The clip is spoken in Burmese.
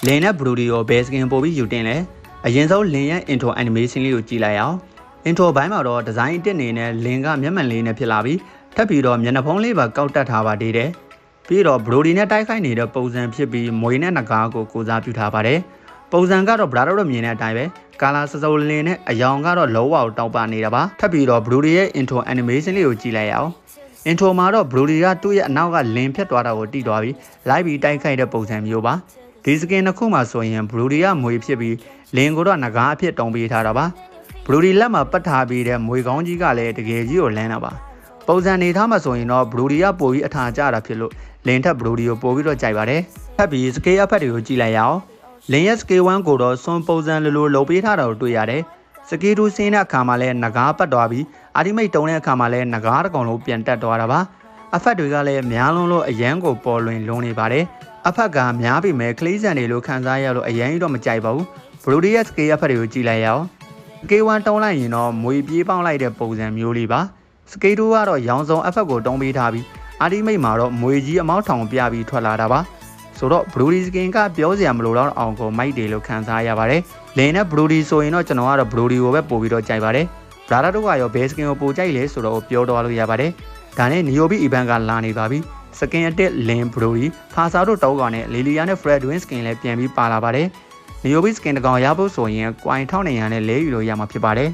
လင်းနဲ့ဘရူဒီကိုဘယ်စကင်ပို့ပြီးယူတင်လဲအရင်ဆုံးလင်းရဲ့ intro animation လေးကိုကြည့်လိုက်အောင် intro ဘိုင်းမှာတော့ဒီဇိုင်းတစ်နေနဲ့လင်းကမျက်မှန်လေးနဲ့ဖြစ်လာပြီးထပ်ပြီးတော့မျက်နှာဖုံးလေးပါကောက်တက်ထားပါသေးတယ်ပြီးတော့ဘရူဒီနဲ့တိုက်ခိုက်နေတဲ့ပုံစံဖြစ်ပြီးမွေနဲ့နဂါးကိုကိုစားပြုထားပါတယ်ပုံစံကတော့ဗလာတို့မြင်တဲ့အတိုင်းပဲကာလာစစိုးလင်းနဲ့အယောင်ကတော့လောဝါကိုတောက်ပနေတာပါထပ်ပြီးတော့ဘရူဒီရဲ့ intro animation လေးကိုကြည့်လိုက်အောင် intro မှာတော့ဘရူဒီကသူ့ရဲ့အနောက်ကလင်းဖြတ်သွားတာကိုတိသွားပြီးလိုက်ပြီးတိုက်ခိုက်တဲ့ပုံစံမျိုးပါဒီစကင်တစ်ခုမှာဆိုရင်ဘရူဒီကမွေဖြစ်ပြီးလင်းကိုတော့နဂါးအဖြစ်တုံးပေးထားတာပါဘရူဒီလက်မှာပတ်ထားပြီးတဲ့မွေကောင်းကြီးကလည်းတကယ်ကြီးကိုလန်းတာပါပုံစံနေထားမှာဆိုရင်တော့ဘရူဒီကပိုပြီးအထာကျတာဖြစ်လို့လင်းထက်ဘရူဒီကိုပိုပြီးတော့ကြိုက်ပါတယ်ထပ်ပြီးစကေးအဖက်တွေကိုကြည့်လိုက်ရအောင်လင်းရဲ့စကေး1ကိုတော့စွန်ပုံစံလိုလိုလုပ်ပေးထားတာကိုတွေ့ရတယ်စကေး2ဆင်းတဲ့အခါမှာလည်းနဂါးပတ်သွားပြီးအာဒီမိတ်တုံးတဲ့အခါမှာလည်းနဂါးတစ်ကောင်လုံးပြန်တက်သွားတာပါအဖက်တွေကလည်းများလုံးလို့အရန်ကိုပေါ်လွင်လုံးနေပါတယ်အဖက်ကများပြီမဲ့ကလေးစံတွေလို့ခံစားရလို့အရန်ကြီးတော့မကြိုက်ပါဘူးဘရူဒီရဲ့စကေးအဖက်တွေကိုကြည့်လိုက်ရအောင်စကေး1တုံးလိုက်ရင်တော့မွေပြေးပေါင်းလိုက်တဲ့ပုံစံမျိုးလေးပါစကေး2ကတော့ရောင်စုံအဖက်ကိုတုံးပေးထားပြီးအာဒီမိတ်မှာတော့မွေကြီးအမောက်ထောင်ပြပြီးထွက်လာတာပါဆိုတော့ဘရူဒီစကင်ကပြောစရာမလိုတော့အောင်ကိုမိုက်တယ်လို့ခံစားရပါတယ်လင်းနဲ့ဘရူဒီဆိုရင်တော့ကျွန်တော်ကတော့ဘရူဒီကိုပဲပို့ပြီးတော့ကြိုက်ပါတယ်ဗလာတို့ကရောဘဲစကင်ကိုပို့ကြိုက်လေဆိုတော့ပြောတော့လို့ရပါတယ်ဒါနဲ့နီယိုဘီအီဗန်ကလာနေပါပြီစကင်အတစ်လင်းဘရူဒီဖာဆာတို့တောက်ကောင်နဲ့လီလီယာနဲ့ဖရက်ဒဝင်းစကင်လည်းပြန်ပြီးပါလာပါတယ်နီယိုဘီစကင်တကောင်ရဖို့ဆိုရင်ကွိုင်1200နဲ့လဲယူလို့ရမှာဖြစ်ပါတယ်